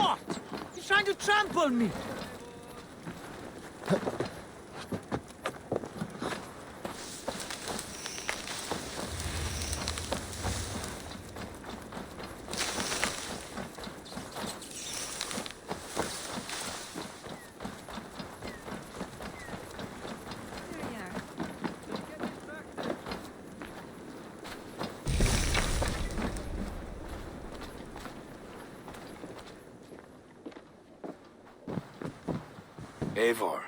What? He's trying to trample me! Eivor,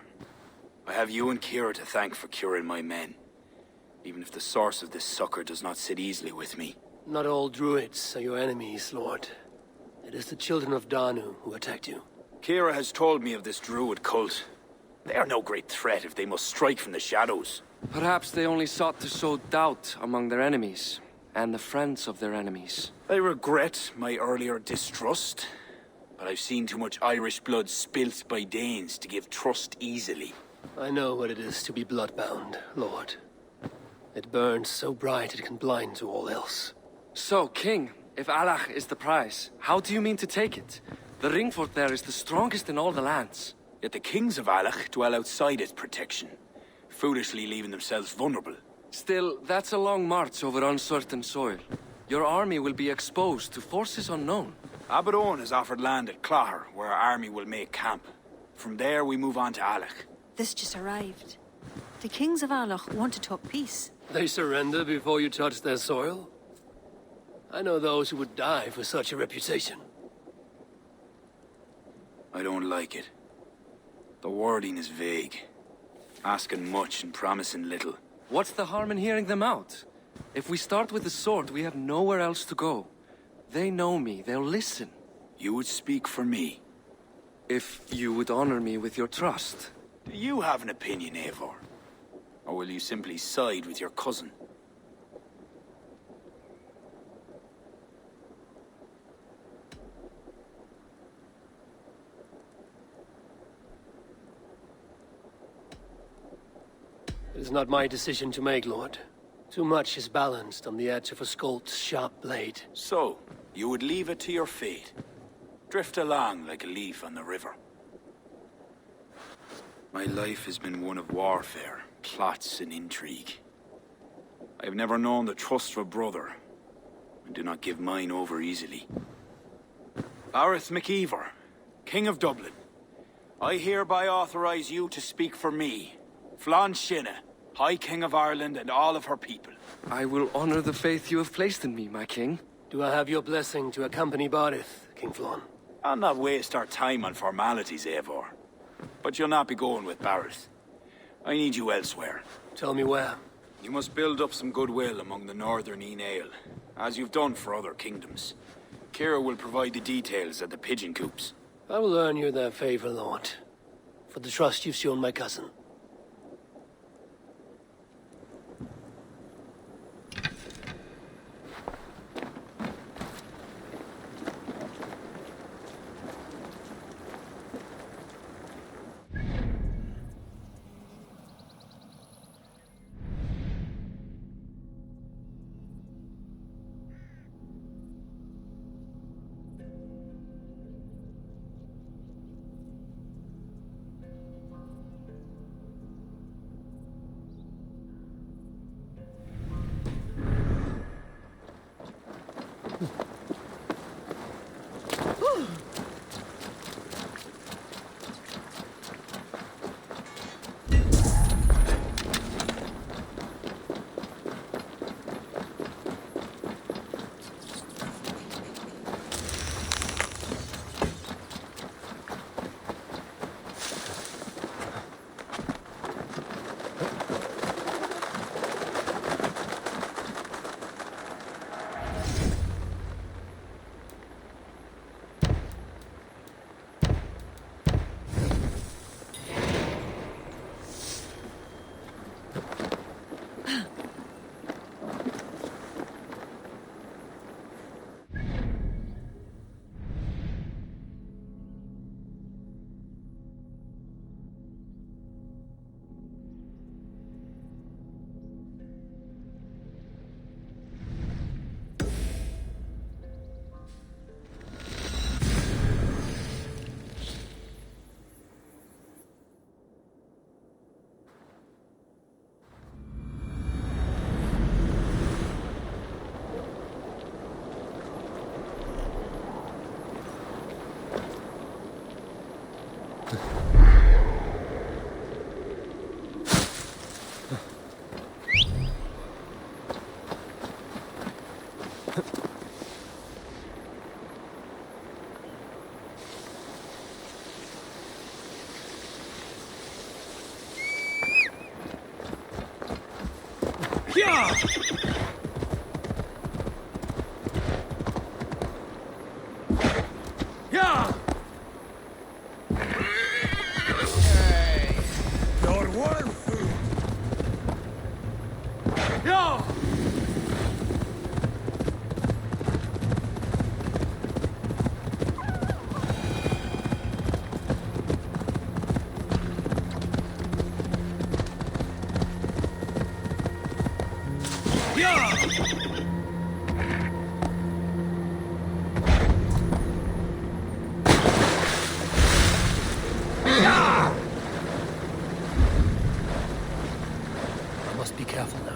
I have you and Kira to thank for curing my men. Even if the source of this succor does not sit easily with me. Not all Druids are your enemies, Lord. It is the children of Danu who attacked you. Kira has told me of this Druid cult. They are no great threat if they must strike from the shadows. Perhaps they only sought to sow doubt among their enemies, and the friends of their enemies. I regret my earlier distrust, but I've seen too much Irish blood spilt by Danes to give trust easily. I know what it is to be bloodbound, Lord. It burns so bright it can blind to all else. So, King, if Alach is the prize, how do you mean to take it? The ring fort there is the strongest in all the lands. Yet the kings of Alach dwell outside its protection, foolishly leaving themselves vulnerable. Still, that's a long march over uncertain soil. Your army will be exposed to forces unknown. Abaddon has offered land at Clare, where our army will make camp. From there, we move on to Alach. This just arrived. The kings of Alach want to talk peace. They surrender before you touch their soil? I know those who would die for such a reputation. I don't like it. The wording is vague. Asking much and promising little. What's the harm in hearing them out? If we start with the sword, we have nowhere else to go. They know me, they'll listen. You would speak for me. If you would honor me with your trust. Do you have an opinion, Eivor? Or will you simply side with your cousin? It is not my decision to make, Lord. Too much is balanced on the edge of a Skolt's sharp blade. So, you would leave it to your fate. Drift along like a leaf on the river. My life has been one of warfare, plots and intrigue. I have never known the trust of a brother, and do not give mine over easily. Arith MacIver, King of Dublin, I hereby authorize you to speak for me, Flann Sinna, High King of Ireland and all of her people. I will honor the faith you have placed in me, my king. Do I have your blessing to accompany Barith, King Flann? I'll not waste our time on formalities, Eivor. But you'll not be going with Barith. I need you elsewhere. Tell me where. You must build up some goodwill among the northern Aenale, as you've done for other kingdoms. Kira will provide the details at the pigeon coops. I will earn you their favor, Lord. For the trust you've shown my cousin. Yeah! Your worm food! Yeah! I must be careful now.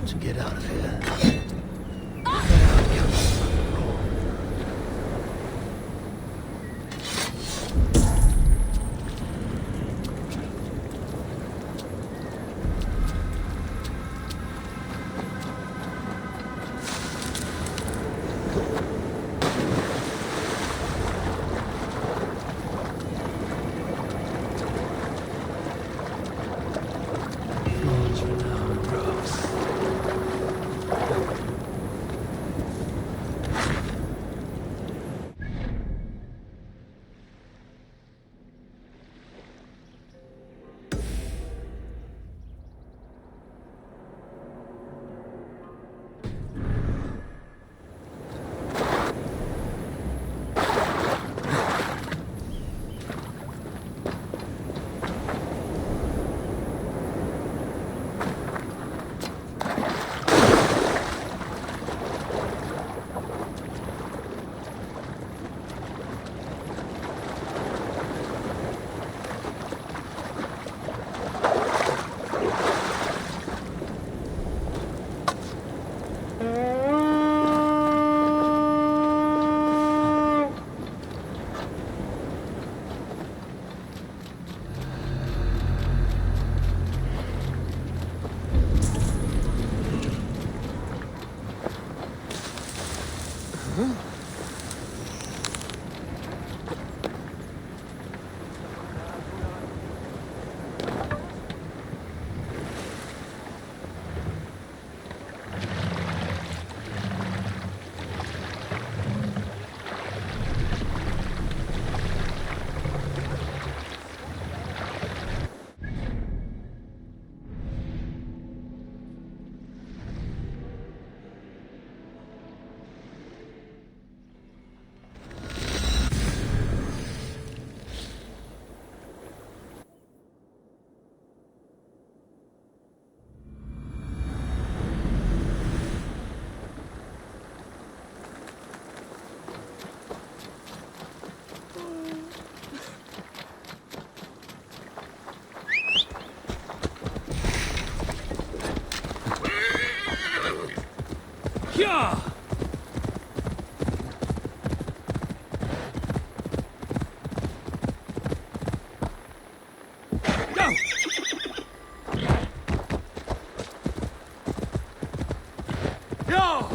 To get out of here. Floors are now in rows. Yeah! Go! Yo!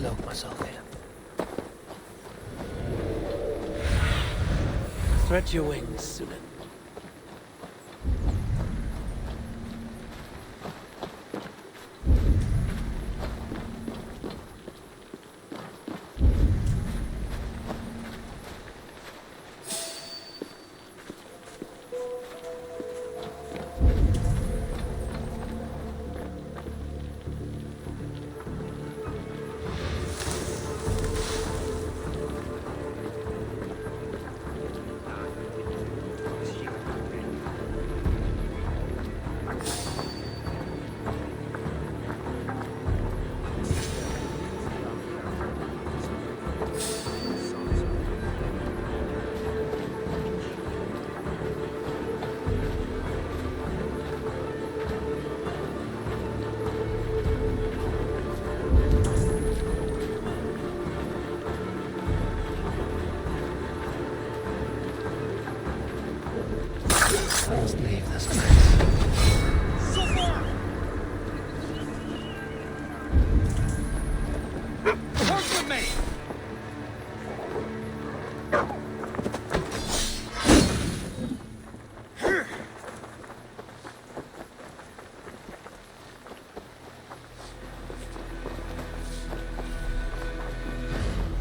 cloak myself here. Stretch your wings, Sunan. I must leave this place. So far! Work with me!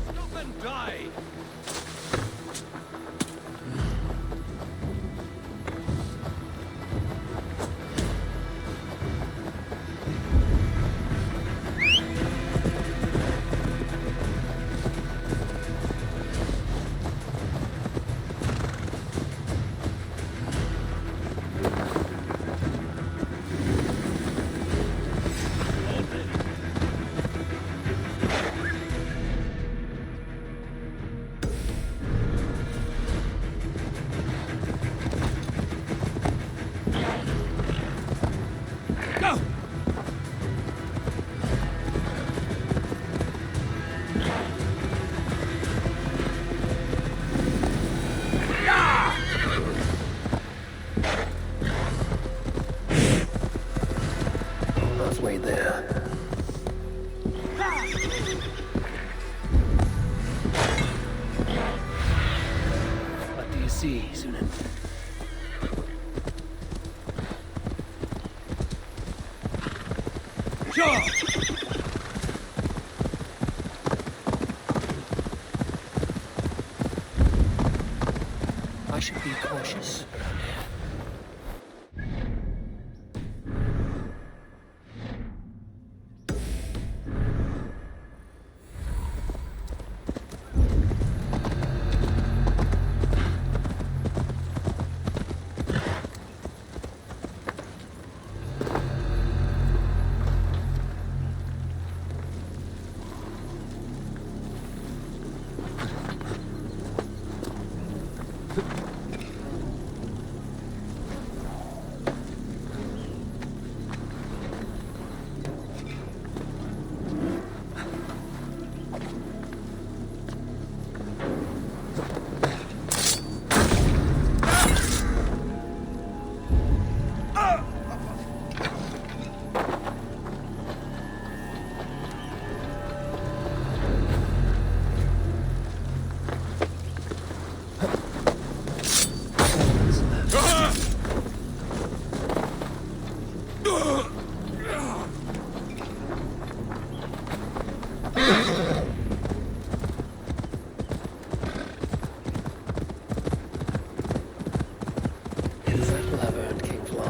Stop and die! Go! Halfway there. What do you see, Sunan? Sure! I should be cautious around here.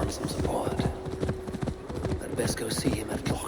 Some support. I'd best go see him at Drengr.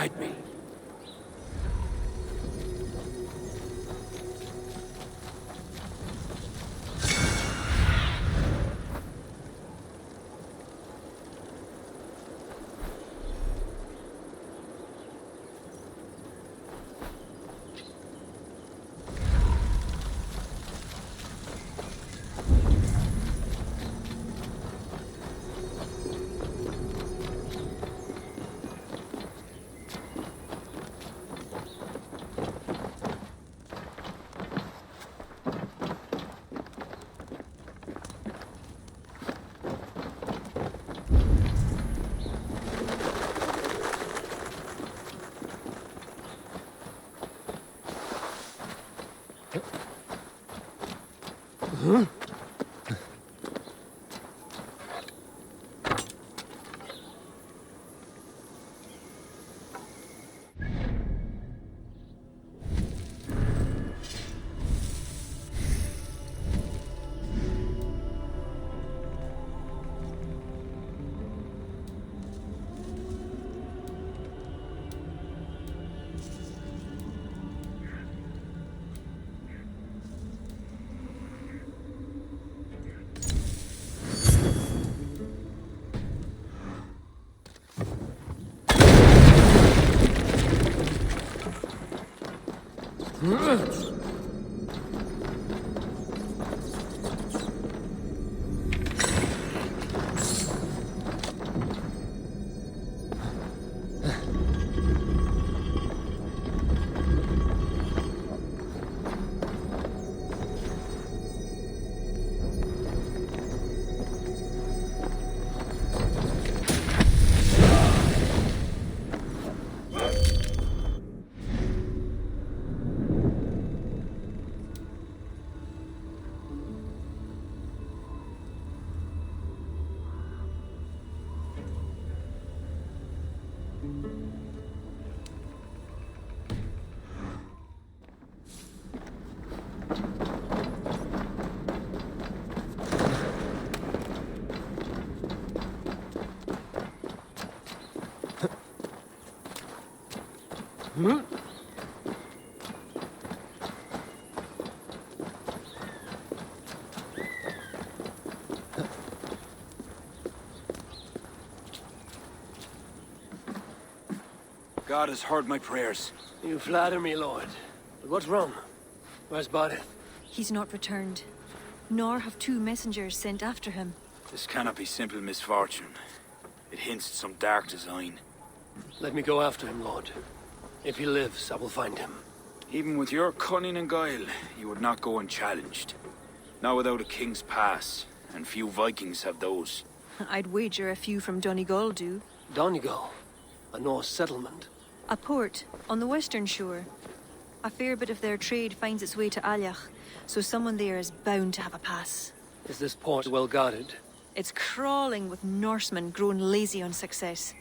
guide me. God has heard my prayers. You flatter me, Lord. But what's wrong? Where's Bardet? He's not returned, nor have two messengers sent after him. This cannot be simple misfortune. It hints at some dark design. Let me go after him, Lord. If he lives, I will find him. Even with your cunning and guile, you would not go unchallenged. Not without a king's pass, and few Vikings have those. I'd wager a few from Donegal do. Donegal, a Norse settlement. A port on the western shore. A fair bit of their trade finds its way to Alyach, so someone there is bound to have a pass. Is this port well guarded? It's crawling with Norsemen grown lazy on success.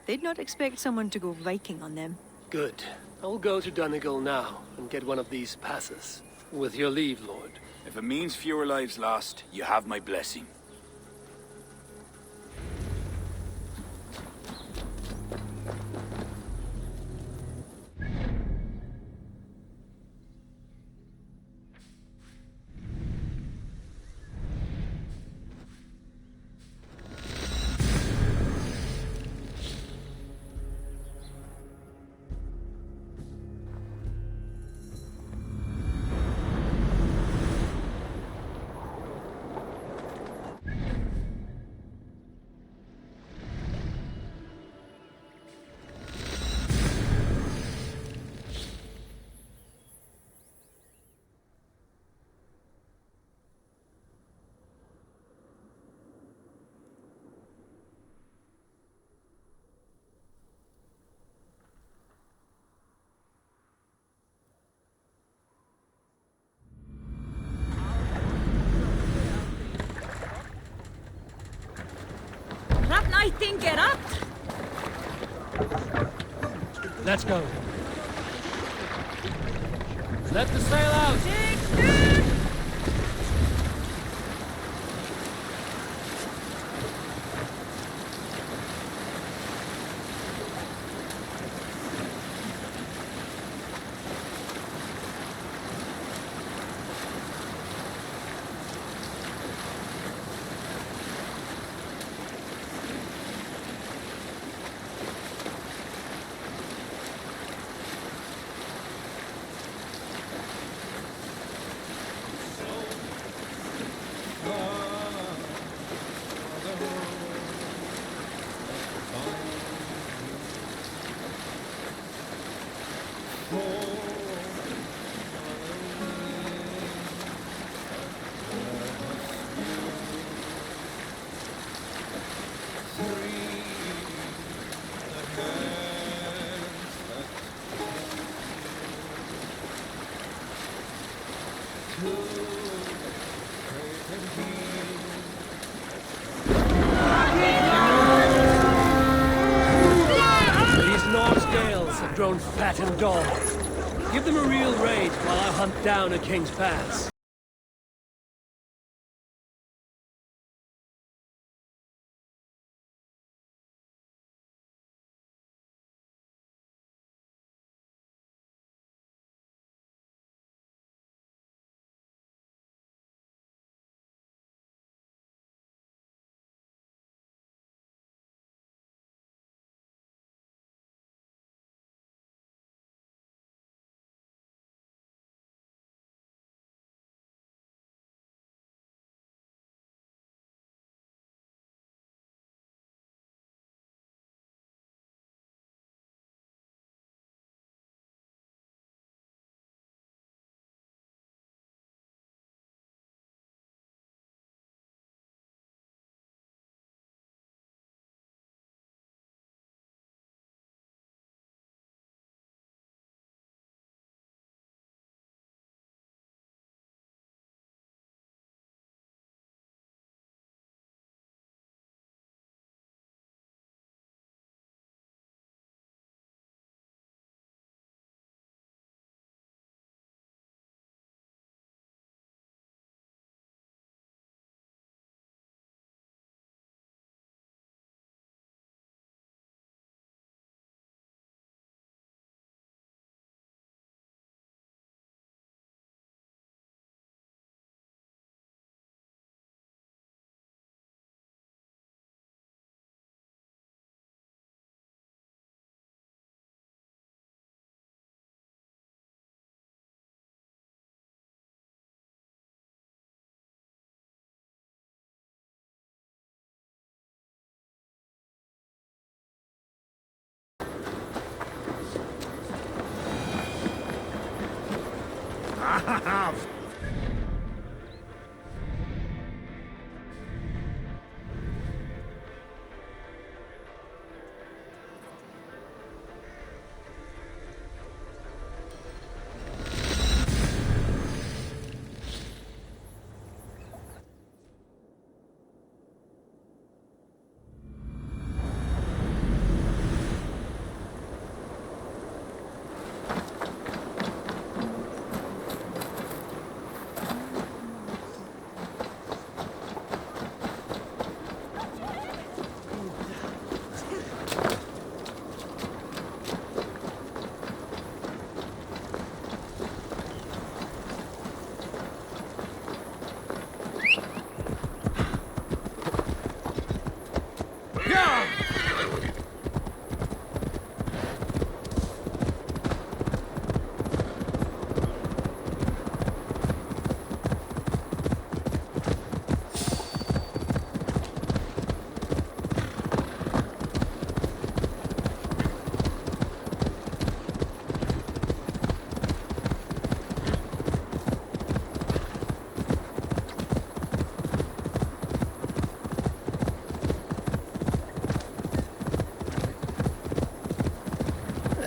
They'd not expect someone to go Viking on them. Good. I will go to Donegal now and get one of these passes. With your leave, Lord. If it means fewer lives lost, you have my blessing. Get up! Let's go. Let the sail out! These Norse Gales have grown fat and dull. Give them a real raid while I hunt down a King's Pass.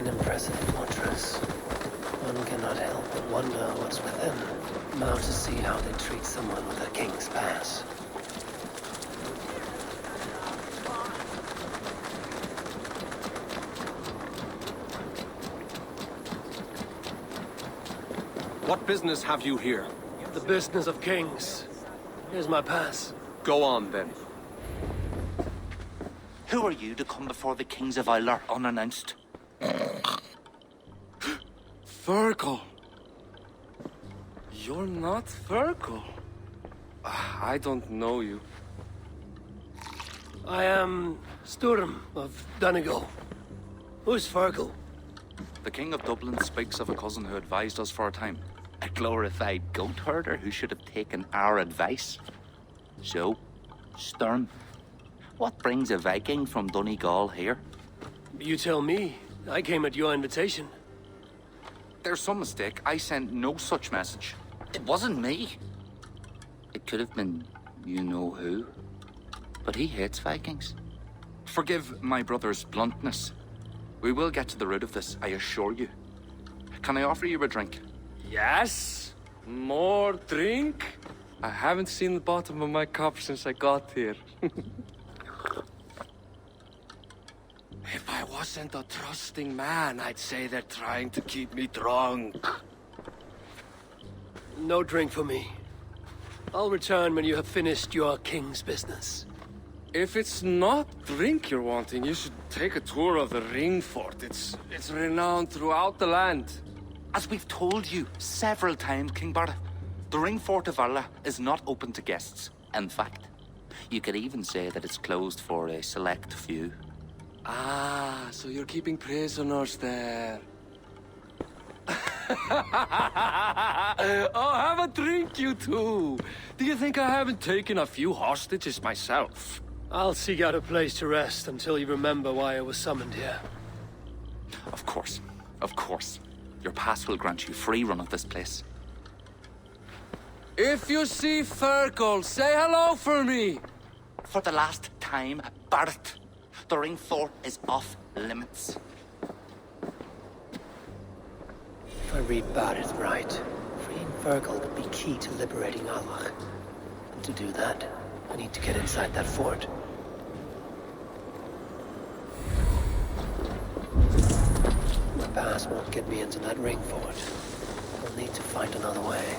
Impressive fortress. One cannot help but wonder what's within. Now to see how they treat someone with a King's Pass. What business have you here? The business of kings. Here's my pass. Go on, then. Who are you to come before the kings of Ilar unannounced? Fergal. You're not Fergal. I don't know you. I am Sturm of Donegal. Who's Fergal? The King of Dublin speaks of a cousin who advised us for a time. A glorified goat herder who should have taken our advice. So, Sturm, what brings a Viking from Donegal here? You tell me. I came at your invitation. There's some mistake. I sent no such message. It wasn't me. It could have been you-know-who. But he hates Vikings. Forgive my brother's bluntness. We will get to the root of this, I assure you. Can I offer you a drink? Yes? More drink? I haven't seen the bottom of my cup since I got here. If I wasn't a trusting man, I'd say they're trying to keep me drunk. No drink for me. I'll return when you have finished your king's business. If it's not drink you're wanting, you should take a tour of the ring fort. It's renowned throughout the land. As we've told you several times, King Barda, the ring fort of Valhalla is not open to guests. In fact, you could even say that it's closed for a select few. Ah, so you're keeping prisoners there. Oh, have a drink, you two. Do you think I haven't taken a few hostages myself? I'll seek out a place to rest until you remember why I was summoned here. Of course, of course. Your pass will grant you free run of this place. If you see Fergal, say hello for me. For the last time, Barret, the ring fort is off limits. If I read Barret right, freeing Virgil would be key to liberating Alach. And to do that, I need to get inside that fort. My pass won't get me into that ring fort. I'll need to find another way.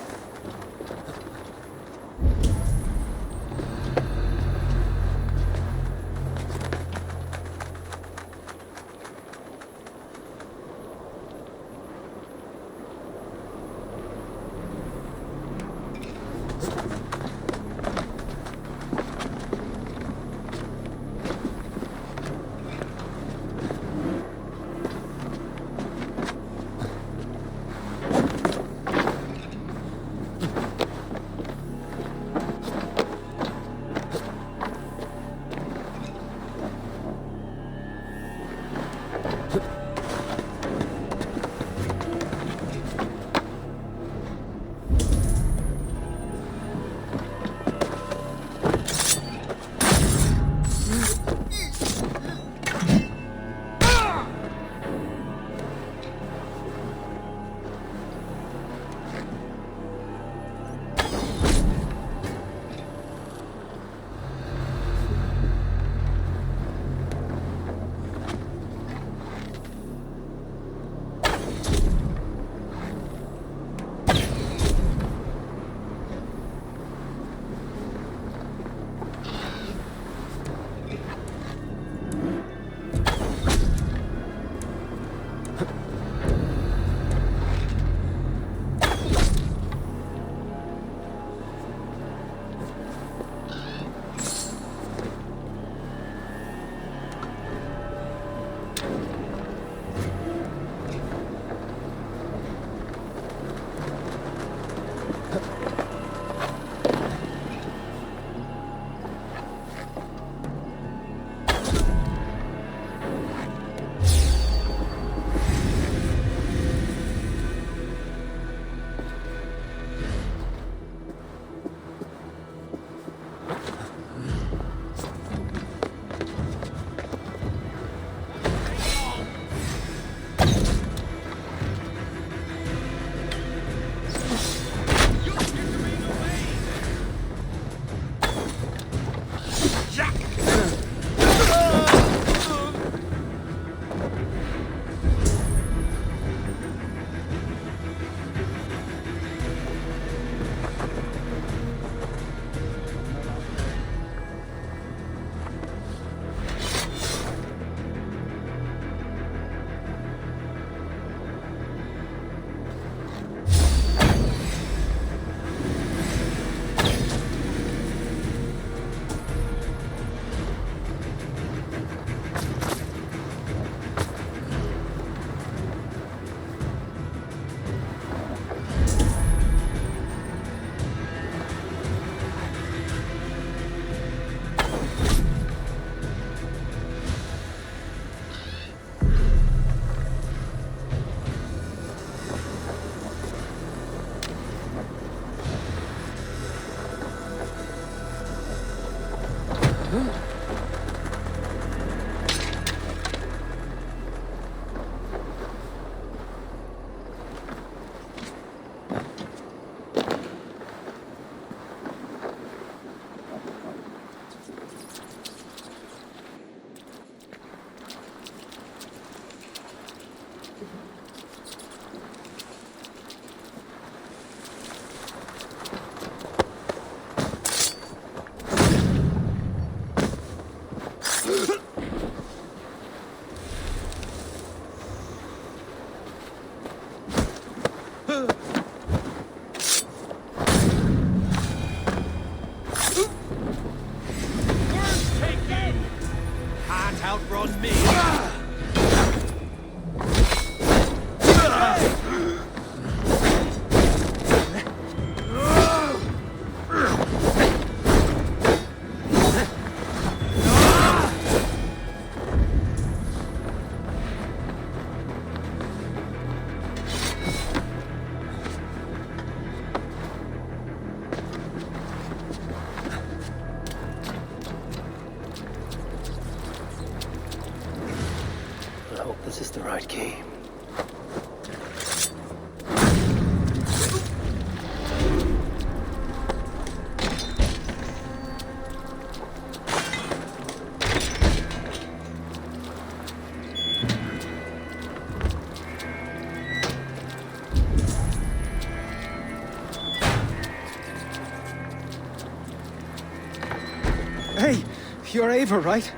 You're Ava, right?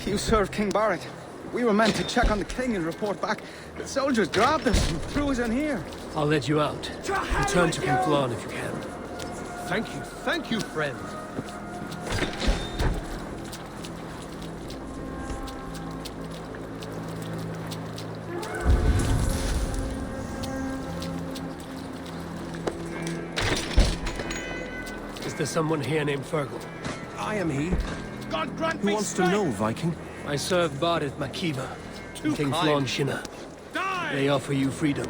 You served King Barrett. We were meant to check on the king and report back. The soldiers grabbed us and threw us in here. I'll let you out. Return to King Flan if you can. Thank you, friend. Is there someone here named Fergal? I am he. God grant Who me wants to strength. know, Viking? I serve Bardet Makiva, Too King kind. Flan Shinna. Die! They offer you freedom.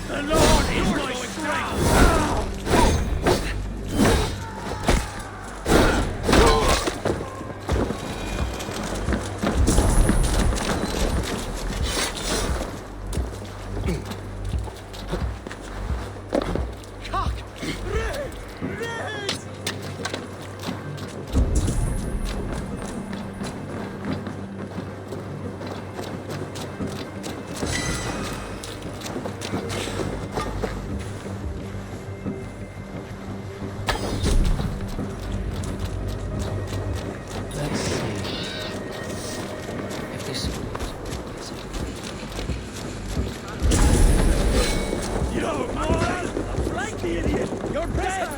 The Lord is my strength. Cock! Red! Let's see. If this... Yo, man! Flank the idiot! You're dead!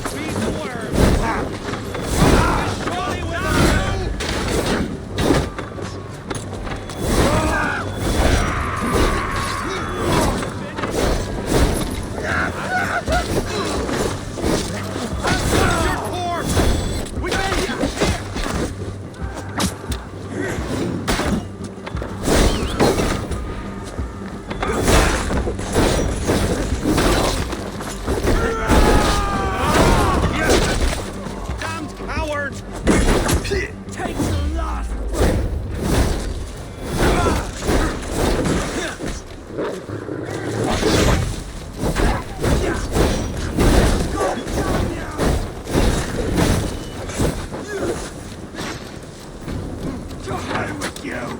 Feed the worm! Surely without you! Your corpse! We made it! Damned coward! Take the last breath! To hell with you!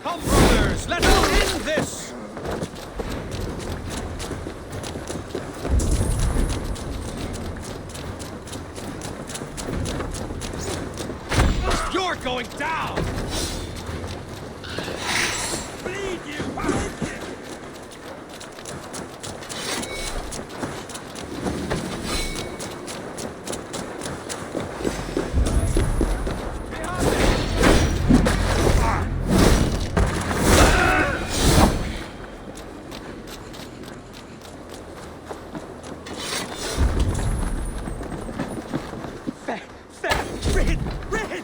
Come, brothers, let's end this! You're going down! Bleed you! Red!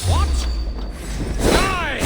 What? Die!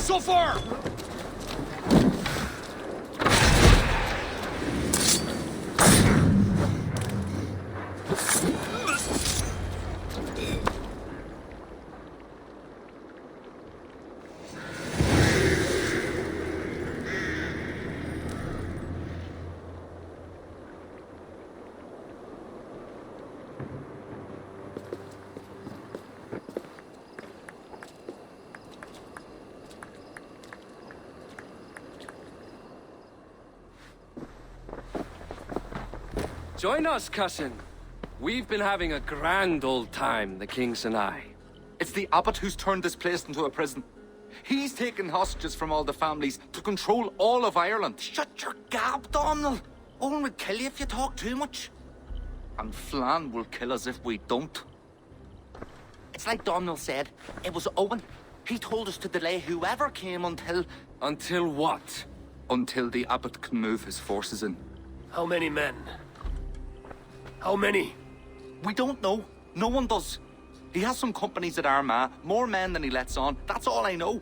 So far! Join us, cousin. We've been having a grand old time, the kings and I. It's the abbot who's turned this place into a prison. He's taken hostages from all the families to control all of Ireland. Shut your gab, Domhnall. Owen will kill you if you talk too much. And Flann will kill us if we don't. It's like Domhnall said. It was Owen. He told us to delay whoever came until... Until what? Until the abbot can move his forces in. How many men? How many? We don't know. No one does. He has some companies at Armagh, more men than he lets on. That's all I know.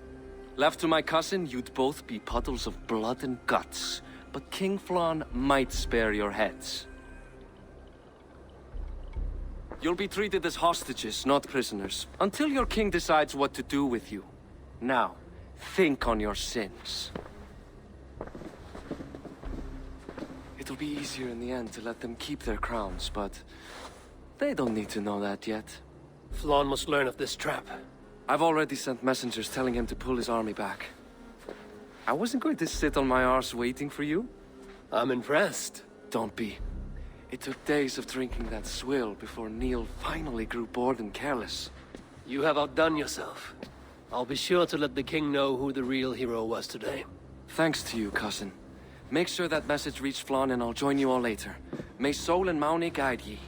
Left to my cousin, you'd both be puddles of blood and guts. But King Flann might spare your heads. You'll be treated as hostages, not prisoners, until your king decides what to do with you. Now, think on your sins. It'll be easier in the end to let them keep their crowns, but they don't need to know that yet. Flann must learn of this trap. I've already sent messengers telling him to pull his army back. I wasn't going to sit on my arse waiting for you. I'm impressed. Don't be. It took days of drinking that swill before Neil finally grew bored and careless. You have outdone yourself. I'll be sure to let the king know who the real hero was today. Thanks to you, cousin. Make sure that message reached Flann and I'll join you all later. May Sol and Mauni guide ye.